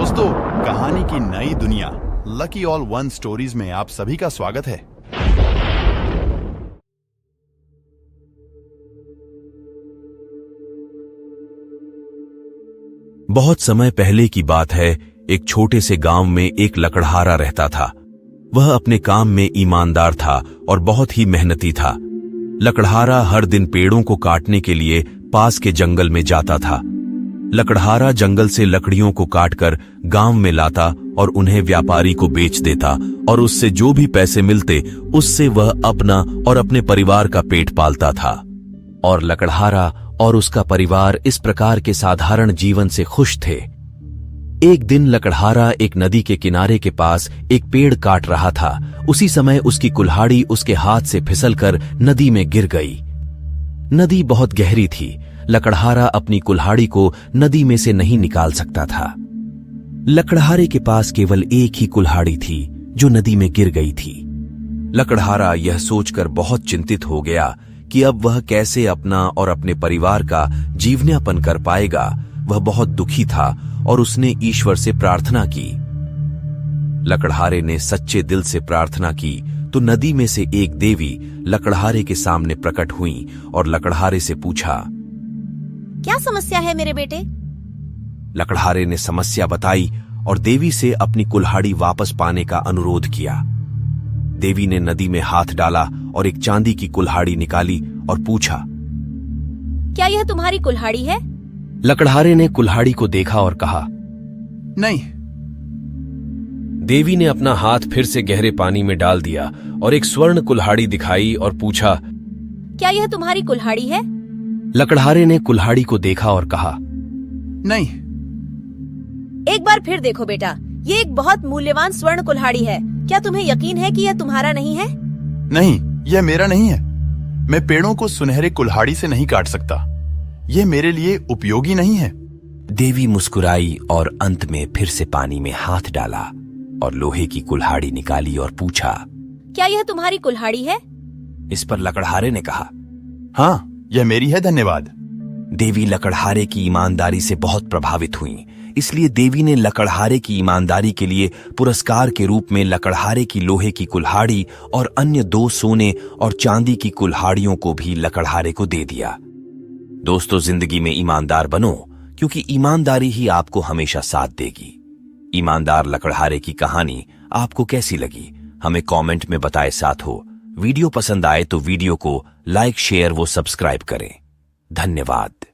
दोस्तों, कहानी की नई दुनिया लकी ऑल वन स्टोरीज में आप सभी का स्वागत है। बहुत समय पहले की बात है। एक छोटे से गांव में एक लकड़हारा रहता था। वह अपने काम में ईमानदार था और बहुत ही मेहनती था। लकड़हारा हर दिन पेड़ों को काटने के लिए पास के जंगल में जाता था। लकड़हारा जंगल से लकड़ियों को काटकर गांव में लाता और उन्हें व्यापारी को बेच देता और उससे जो भी पैसे मिलते उससे वह अपना और अपने परिवार का पेट पालता था। और लकड़हारा और उसका परिवार इस प्रकार के साधारण जीवन से खुश थे। एक दिन लकड़हारा एक नदी के किनारे के पास एक पेड़ काट रहा था। उसी समय उसकी कुल्हाड़ी उसके हाथ से फिसलकर नदी में गिर गई। नदी बहुत गहरी थी। लकड़हारा अपनी कुल्हाड़ी को नदी में से नहीं निकाल सकता था। लकड़हारे के पास केवल एक ही कुल्हाड़ी थी जो नदी में गिर गई थी। लकड़हारा यह सोचकर बहुत चिंतित हो गया कि अब वह कैसे अपना और अपने परिवार का जीवनयापन कर पाएगा। वह बहुत दुखी था और उसने ईश्वर से प्रार्थना की। लकड़हारे ने सच्चे दिल से प्रार्थना की तो नदी में से एक देवी लकड़हारे के सामने प्रकट हुई और लकड़हारे से पूछा, क्या समस्या है मेरे बेटे? लकड़हारे ने समस्या बताई और देवी से अपनी कुल्हाड़ी वापस पाने का अनुरोध किया। देवी ने नदी में हाथ डाला और एक चांदी की कुल्हाड़ी निकाली और पूछा, क्या यह तुम्हारी कुल्हाड़ी है? लकड़हारे ने कुल्हाड़ी को देखा और कहा, नहीं। देवी ने अपना हाथ फिर से गहरे पानी में डाल दिया और एक स्वर्ण कुल्हाड़ी दिखाई और पूछा, क्या यह तुम्हारी कुल्हाड़ी है? लकड़हारे ने कुल्हाड़ी को देखा और कहा, नहीं। एक बार फिर देखो बेटा, ये एक बहुत मूल्यवान स्वर्ण कुल्हाड़ी है। क्या तुम्हें यकीन है कि यह तुम्हारा नहीं है? नहीं, यह मेरा नहीं है। मैं पेड़ों को सुनहरे कुल्हाड़ी से नहीं काट सकता। यह मेरे लिए उपयोगी नहीं है। देवी मुस्कुराई और अंत में फिर से पानी में हाथ डाला और लोहे की कुल्हाड़ी निकाली और पूछा, क्या यह तुम्हारी कुल्हाड़ी है? इस पर लकड़हारे ने कहा, हाँ, यह मेरी है, धन्यवाद। देवी लकड़हारे की ईमानदारी से बहुत प्रभावित हुई। इसलिए देवी ने लकड़हारे की ईमानदारी के लिए पुरस्कार के रूप में लकड़हारे की लोहे की कुल्हाड़ी और अन्य 2 सोने और चांदी की कुल्हाड़ियों को भी लकड़हारे को दे दिया। दोस्तों, जिंदगी में ईमानदार बनो, क्योंकि ईमानदारी ही आपको हमेशा साथ देगी। ईमानदार लकड़हारे की कहानी आपको कैसी लगी, हमें कमेंट में बताएं। साथ हो, वीडियो पसंद आए तो वीडियो को लाइक, शेयर व सब्सक्राइब करें। धन्यवाद।